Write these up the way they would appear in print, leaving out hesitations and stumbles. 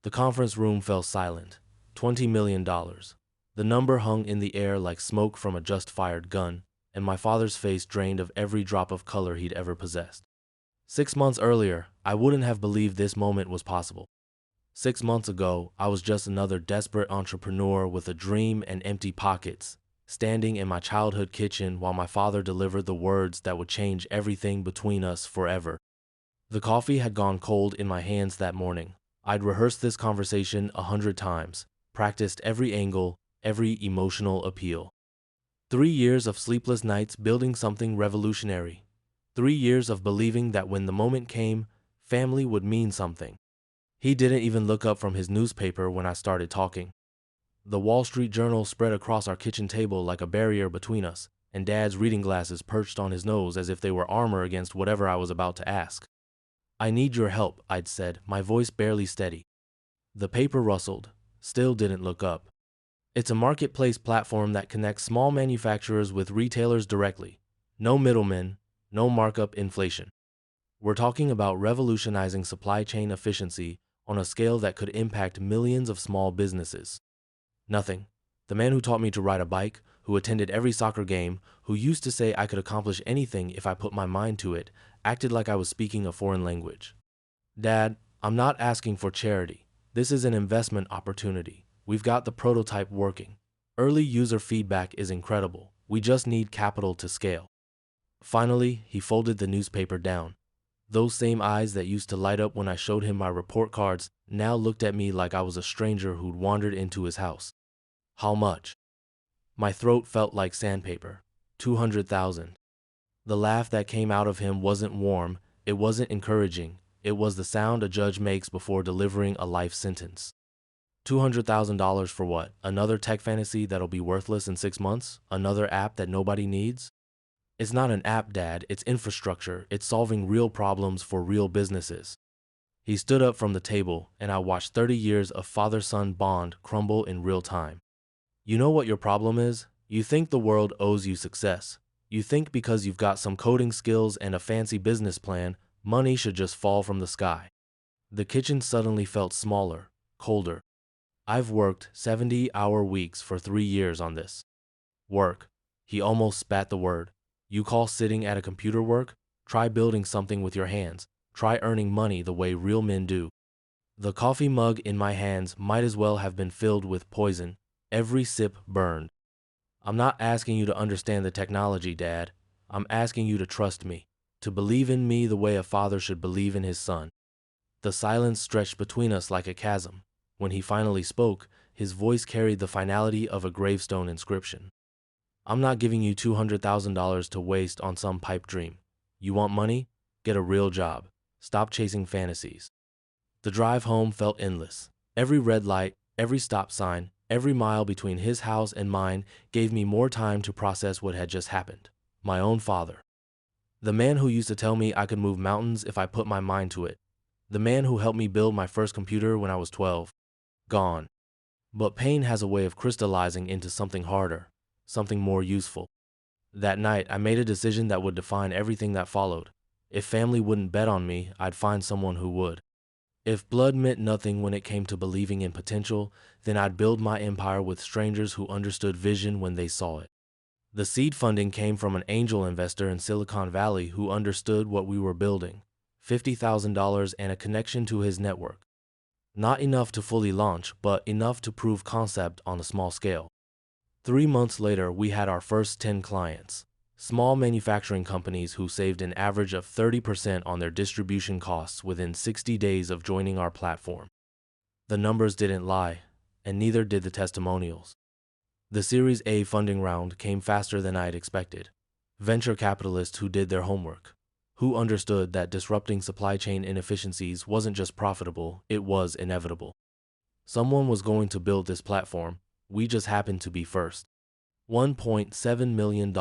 The conference room fell silent. $20 million. The number hung in the air like smoke from a just-fired gun, and my father's face drained of every drop of color he'd ever possessed. 6 months earlier, I wouldn't have believed this moment was possible. 6 months ago, I was just another desperate entrepreneur with a dream and empty pockets, standing in my childhood kitchen while my father delivered the words that would change everything between us forever. The coffee had gone cold in my hands that morning. I'd rehearsed this conversation 100 times, practiced every angle, every emotional appeal. 3 years of sleepless nights building something revolutionary. 3 years of believing that when the moment came, family would mean something. He didn't even look up from his newspaper when I started talking. The Wall Street Journal spread across our kitchen table like a barrier between us, and Dad's reading glasses perched on his nose as if they were armor against whatever I was about to ask. "I need your help," I'd said, my voice barely steady. The paper rustled, still didn't look up. "It's a marketplace platform that connects small manufacturers with retailers directly. No middlemen, no markup inflation. We're talking about revolutionizing supply chain efficiency on a scale that could impact millions of small businesses." Nothing. The man who taught me to ride a bike, who attended every soccer game, who used to say I could accomplish anything if I put my mind to it, acted like I was speaking a foreign language. "Dad, I'm not asking for charity. This is an investment opportunity. We've got the prototype working. Early user feedback is incredible. We just need capital to scale." Finally, he folded the newspaper down. Those same eyes that used to light up when I showed him my report cards now looked at me like I was a stranger who'd wandered into his house. "How much?" My throat felt like sandpaper. 200,000. The laugh that came out of him wasn't warm, it wasn't encouraging, it was the sound a judge makes before delivering a life sentence. $200,000 for what? Another tech fantasy that'll be worthless in 6 months? Another app that nobody needs? "It's not an app, Dad, it's infrastructure. It's solving real problems for real businesses." He stood up from the table, and I watched 30 years of father-son bond crumble in real time. "You know what your problem is? You think the world owes you success. You think because you've got some coding skills and a fancy business plan, money should just fall from the sky." The kitchen suddenly felt smaller, colder. "I've worked 70-hour weeks for 3 years on this." "Work." He almost spat the word. "You call sitting at a computer work? Try building something with your hands. Try earning money the way real men do." The coffee mug in my hands might as well have been filled with poison. Every sip burned. "I'm not asking you to understand the technology, Dad. I'm asking you to trust me, to believe in me the way a father should believe in his son." The silence stretched between us like a chasm. When he finally spoke, his voice carried the finality of a gravestone inscription. "I'm not giving you $200,000 to waste on some pipe dream. You want money? Get a real job. Stop chasing fantasies." The drive home felt endless. Every red light, every stop sign, every mile between his house and mine gave me more time to process what had just happened. My own father. The man who used to tell me I could move mountains if I put my mind to it. The man who helped me build my first computer when I was 12. Gone. But pain has a way of crystallizing into something harder, something more useful. That night, I made a decision that would define everything that followed. If family wouldn't bet on me, I'd find someone who would. If blood meant nothing when it came to believing in potential, then I'd build my empire with strangers who understood vision when they saw it. The seed funding came from an angel investor in Silicon Valley who understood what we were building. $50,000 and a connection to his network. Not enough to fully launch, but enough to prove concept on a small scale. 3 months later, we had our first 10 clients. Small manufacturing companies who saved an average of 30% on their distribution costs within 60 days of joining our platform. The numbers didn't lie, and neither did the testimonials. The Series A funding round came faster than I had expected. Venture capitalists who did their homework, who understood that disrupting supply chain inefficiencies wasn't just profitable, it was inevitable. Someone was going to build this platform, we just happened to be first. $1.7 million.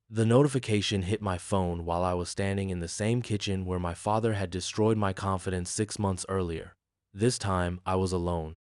The notification hit my phone while I was standing in the same kitchen where my father had destroyed my confidence 6 months earlier. This time, I was alone.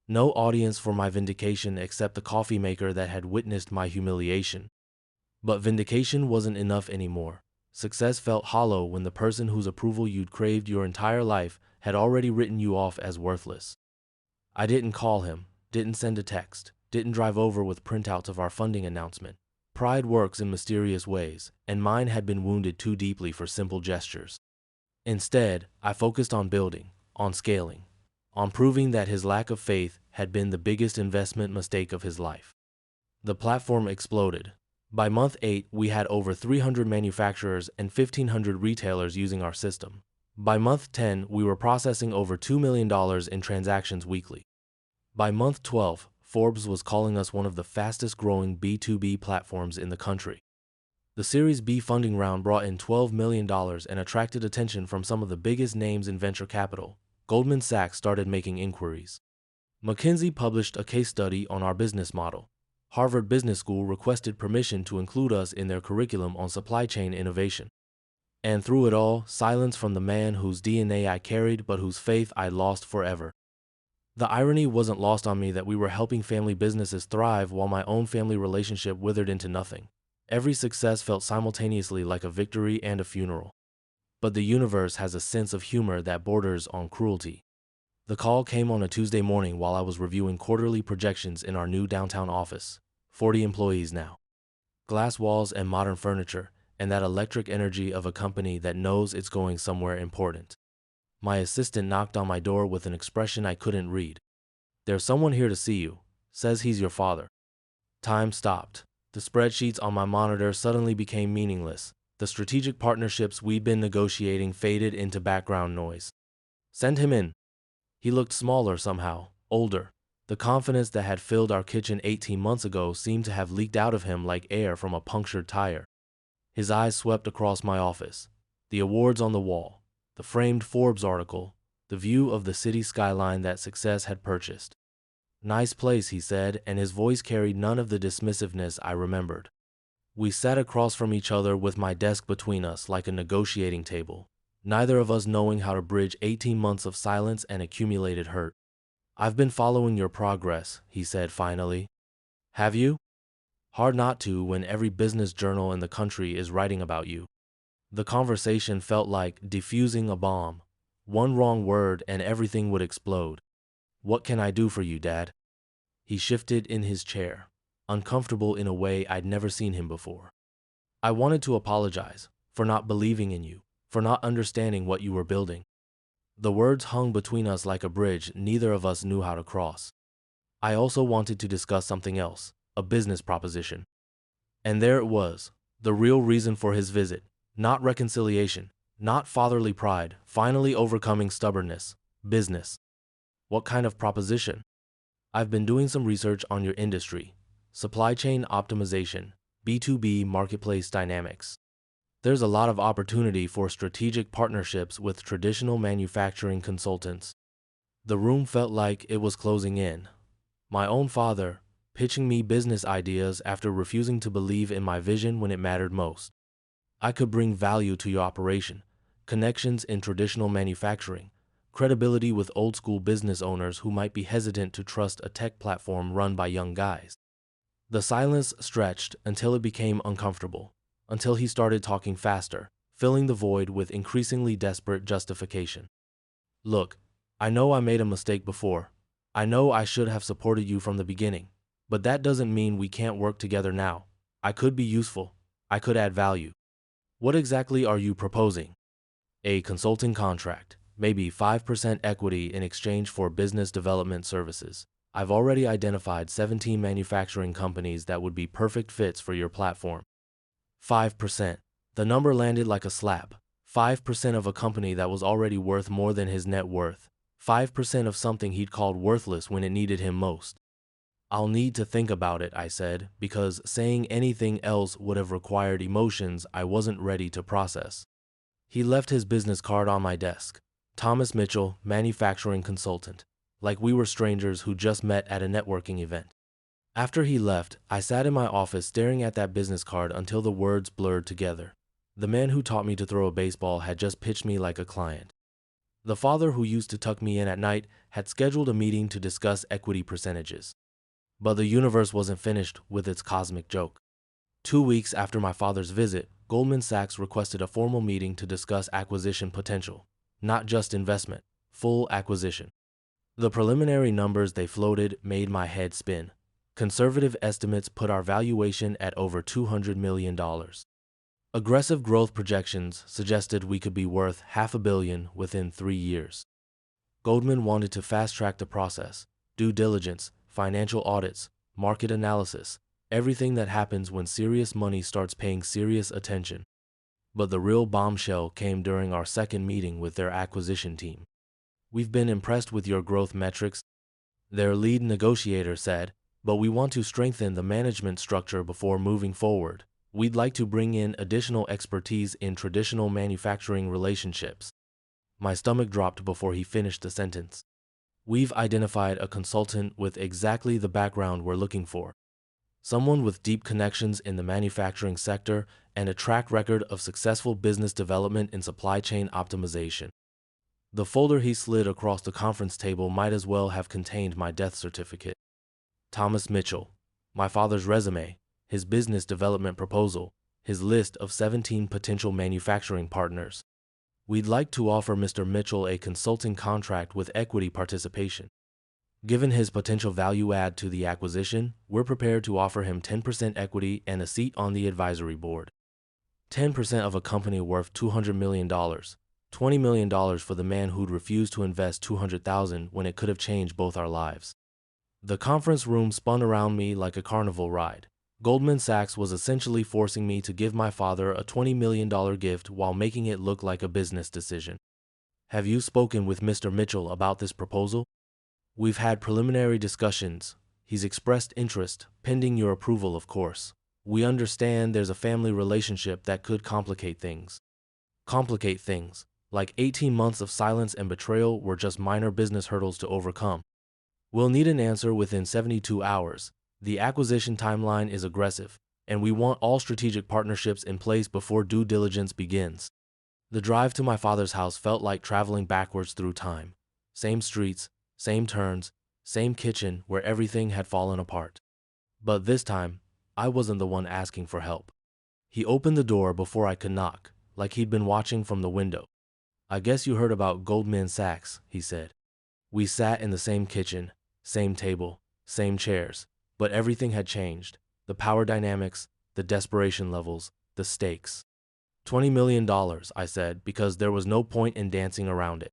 No audience for my vindication except the coffee maker that had witnessed my humiliation. But vindication wasn't enough anymore. Success felt hollow when the person whose approval you'd craved your entire life had already written you off as worthless. I didn't call him, didn't send a text, didn't drive over with printouts of our funding announcement. Pride works in mysterious ways, and mine had been wounded too deeply for simple gestures. Instead, I focused on building, on scaling, on proving that his lack of faith had been the biggest investment mistake of his life. The platform exploded. By month 8, we had over 300 manufacturers and 1,500 retailers using our system. By month 10, we were processing over $2 million in transactions weekly. By month 12, Forbes was calling us one of the fastest-growing B2B platforms in the country. The Series B funding round brought in $12 million and attracted attention from some of the biggest names in venture capital. Goldman Sachs started making inquiries. McKinsey published a case study on our business model. Harvard Business School requested permission to include us in their curriculum on supply chain innovation. And through it all, silence from the man whose DNA I carried but whose faith I lost forever. The irony wasn't lost on me that we were helping family businesses thrive while my own family relationship withered into nothing. Every success felt simultaneously like a victory and a funeral. But the universe has a sense of humor that borders on cruelty. The call came on a Tuesday morning while I was reviewing quarterly projections in our new downtown office. 40 employees now. Glass walls and modern furniture, and that electric energy of a company that knows it's going somewhere important. My assistant knocked on my door with an expression I couldn't read. "There's someone here to see you. Says he's your father." Time stopped. The spreadsheets on my monitor suddenly became meaningless. The strategic partnerships we'd been negotiating faded into background noise. "Send him in." He looked smaller somehow, older. The confidence that had filled our kitchen 18 months ago seemed to have leaked out of him like air from a punctured tire. His eyes swept across my office. The awards on the wall, the framed Forbes article, the view of the city skyline that success had purchased. "Nice place," he said, and his voice carried none of the dismissiveness I remembered. We sat across from each other with my desk between us like a negotiating table, neither of us knowing how to bridge 18 months of silence and accumulated hurt. "I've been following your progress," he said finally. "Have you?" Hard not to when every business journal in the country is writing about you. The conversation felt like defusing a bomb. One wrong word and everything would explode. "What can I do for you, Dad?" He shifted in his chair, uncomfortable in a way I'd never seen him before. "I wanted to apologize for not believing in you, for not understanding what you were building." The words hung between us like a bridge neither of us knew how to cross. "I also wanted to discuss something else, a business proposition." And there it was, the real reason for his visit. Not reconciliation, not fatherly pride, finally overcoming stubbornness. Business. "What kind of proposition?" "I've been doing some research on your industry. Supply chain optimization, B2B marketplace dynamics. There's a lot of opportunity for strategic partnerships with traditional manufacturing consultants." The room felt like it was closing in. My own father, pitching me business ideas after refusing to believe in my vision when it mattered most. "I could bring value to your operation, connections in traditional manufacturing, credibility with old-school business owners who might be hesitant to trust a tech platform run by young guys." The silence stretched until it became uncomfortable, until he started talking faster, filling the void with increasingly desperate justification. "Look, I know I made a mistake before. I know I should have supported you from the beginning, but that doesn't mean we can't work together now. I could be useful. I could add value." "What exactly are you proposing?" "A consulting contract, maybe 5% equity in exchange for business development services. I've already identified 17 manufacturing companies that would be perfect fits for your platform." 5%. The number landed like a slap. 5% of a company that was already worth more than his net worth. 5% of something he'd called worthless when it needed him most. "I'll need to think about it," I said, because saying anything else would have required emotions I wasn't ready to process. He left his business card on my desk. Thomas Mitchell, manufacturing consultant. Like we were strangers who just met at a networking event. After he left, I sat in my office staring at that business card until the words blurred together. The man who taught me to throw a baseball had just pitched me like a client. The father who used to tuck me in at night had scheduled a meeting to discuss equity percentages. But the universe wasn't finished with its cosmic joke. 2 weeks after my father's visit, Goldman Sachs requested a formal meeting to discuss acquisition potential. Not just investment, full acquisition. The preliminary numbers they floated made my head spin. Conservative estimates put our valuation at over $200 million. Aggressive growth projections suggested we could be worth $500 million within 3 years. Goldman wanted to fast-track the process, due diligence, financial audits, market analysis, everything that happens when serious money starts paying serious attention. But the real bombshell came during our second meeting with their acquisition team. "We've been impressed with your growth metrics," their lead negotiator said, "but we want to strengthen the management structure before moving forward. We'd like to bring in additional expertise in traditional manufacturing relationships." My stomach dropped before he finished the sentence. "We've identified a consultant with exactly the background we're looking for. Someone with deep connections in the manufacturing sector and a track record of successful business development and supply chain optimization." The folder he slid across the conference table might as well have contained my death certificate. Thomas Mitchell, my father's resume, his business development proposal, his list of 17 potential manufacturing partners. "We'd like to offer Mr. Mitchell a consulting contract with equity participation. Given his potential value add to the acquisition, we're prepared to offer him 10% equity and a seat on the advisory board." 10% of a company worth $200 million, $20 million for the man who'd refused to invest $200,000 when it could have changed both our lives. The conference room spun around me like a carnival ride. Goldman Sachs was essentially forcing me to give my father a $20 million gift while making it look like a business decision. "Have you spoken with Mr. Mitchell about this proposal?" "We've had preliminary discussions. He's expressed interest, pending your approval, of course. We understand there's a family relationship that could complicate things." Complicate things. Like 18 months of silence and betrayal were just minor business hurdles to overcome. "We'll need an answer within 72 hours. The acquisition timeline is aggressive, and we want all strategic partnerships in place before due diligence begins." The drive to my father's house felt like traveling backwards through time. Same streets, same turns, same kitchen where everything had fallen apart. But this time, I wasn't the one asking for help. He opened the door before I could knock, like he'd been watching from the window. "I guess you heard about Goldman Sachs," he said. We sat in the same kitchen, same table, same chairs, but everything had changed. The power dynamics, the desperation levels, the stakes. $20 million, I said, because there was no point in dancing around it.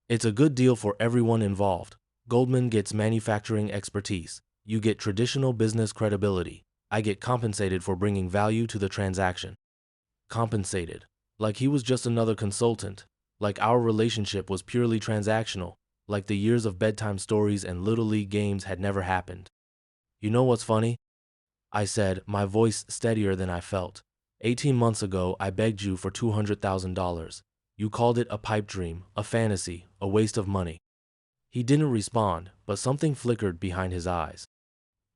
"It's a good deal for everyone involved. Goldman gets manufacturing expertise. You get traditional business credibility. I get compensated for bringing value to the transaction." Compensated. Like he was just another consultant. Like our relationship was purely transactional. Like the years of bedtime stories and Little League games had never happened. "You know what's funny?" I said, my voice steadier than I felt. 18 months ago, I begged you for $200,000. You called it a pipe dream, a fantasy, a waste of money. He didn't respond, but something flickered behind his eyes.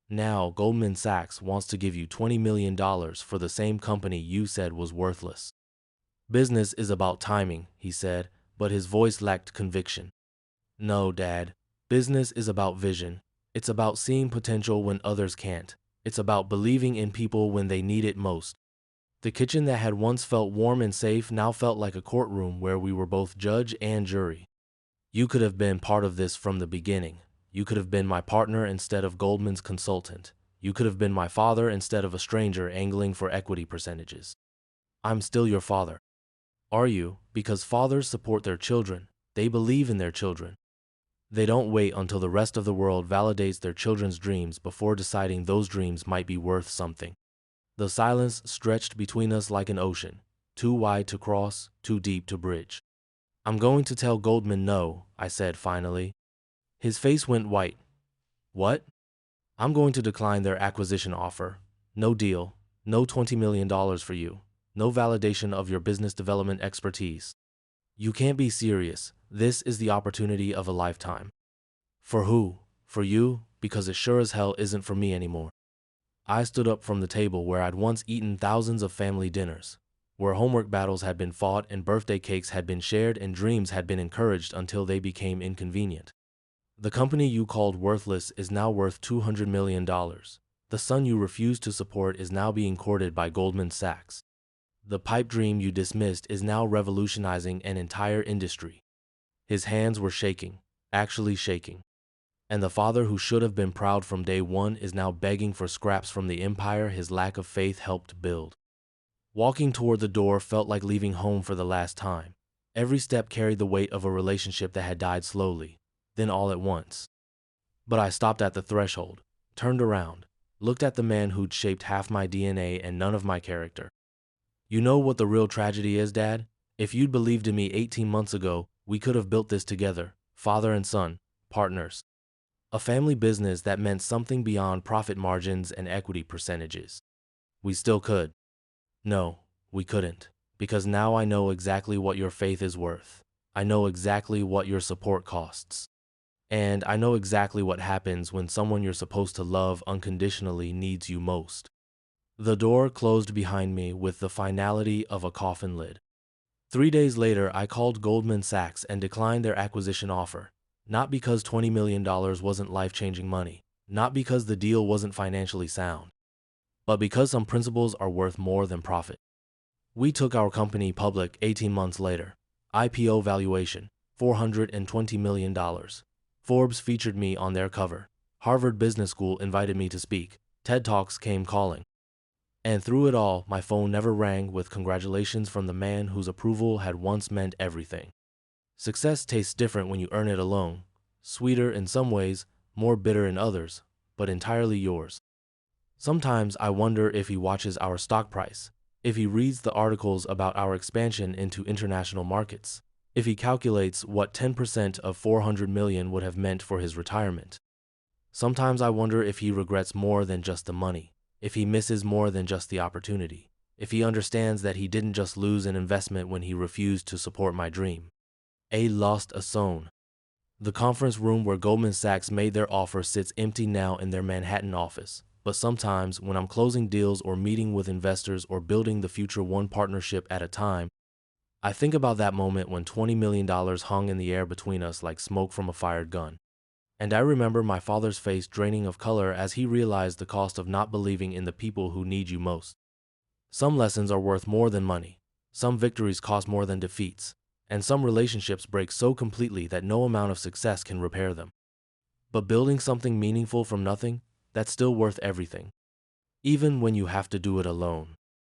"Now Goldman Sachs wants to give you $20 million for the same company you said was worthless." "Business is about timing," he said, but his voice lacked conviction. "No, Dad. Business is about vision. It's about seeing potential when others can't. It's about believing in people when they need it most." The kitchen that had once felt warm and safe now felt like a courtroom where we were both judge and jury. "You could have been part of this from the beginning. You could have been my partner instead of Goldman's consultant. You could have been my father instead of a stranger angling for equity percentages. I'm still your father." "Are you?" Because fathers support their children. They believe in their children. They don't wait until the rest of the world validates their children's dreams before deciding those dreams might be worth something. The silence stretched between us like an ocean, too wide to cross, too deep to bridge. "I'm going to tell Goldman no," I said finally. His face went white. "What?" "I'm going to decline their acquisition offer. No deal, no $20 million for you, no validation of your business development expertise. You can't be serious. This is the opportunity of a lifetime." "For who? For you? Because it sure as hell isn't for me anymore." I stood up from the table where I'd once eaten thousands of family dinners, where homework battles had been fought and birthday cakes had been shared and dreams had been encouraged until they became inconvenient. "The company you called worthless is now worth $200 million. The son you refused to support is now being courted by Goldman Sachs. The pipe dream you dismissed is now revolutionizing an entire industry. His hands were shaking, actually shaking. And the father who should have been proud from day one is now begging for scraps from the empire his lack of faith helped build. Walking toward the door felt like leaving home for the last time. Every step carried the weight of a relationship that had died slowly, then all at once. But I stopped at the threshold, turned around, looked at the man who'd shaped half my DNA and none of my character. You know what the real tragedy is, Dad? If you'd believed in me 18 months ago, we could have built this together, father and son, partners. A family business that meant something beyond profit margins and equity percentages. We still could. No, we couldn't. Because now I know exactly what your faith is worth. I know exactly what your support costs. And I know exactly what happens when someone you're supposed to love unconditionally needs you most. The door closed behind me with the finality of a coffin lid. 3 days later, I called Goldman Sachs and declined their acquisition offer. Not because $20 million wasn't life-changing money, not because the deal wasn't financially sound, but because some principles are worth more than profit. We took our company public 18 months later. IPO valuation, $420 million. Forbes featured me on their cover. Harvard Business School invited me to speak. TED Talks came calling. And through it all, my phone never rang with congratulations from the man whose approval had once meant everything. Success tastes different when you earn it alone. Sweeter in some ways, more bitter in others, but entirely yours. Sometimes I wonder if he watches our stock price, if he reads the articles about our expansion into international markets, if he calculates what 10% of 400 million would have meant for his retirement. Sometimes I wonder if he regrets more than just the money, if he misses more than just the opportunity, if he understands that he didn't just lose an investment when he refused to support my dream. A lost a son. The conference room where Goldman Sachs made their offer sits empty now in their Manhattan office. But sometimes, when I'm closing deals or meeting with investors or building the future one partnership at a time, I think about that moment when $20 million hung in the air between us like smoke from a fired gun. And I remember my father's face draining of color as he realized the cost of not believing in the people who need you most. Some lessons are worth more than money. Some victories cost more than defeats. And some relationships break so completely that no amount of success can repair them. But building something meaningful from nothing, that's still worth everything. Even when you have to do it alone.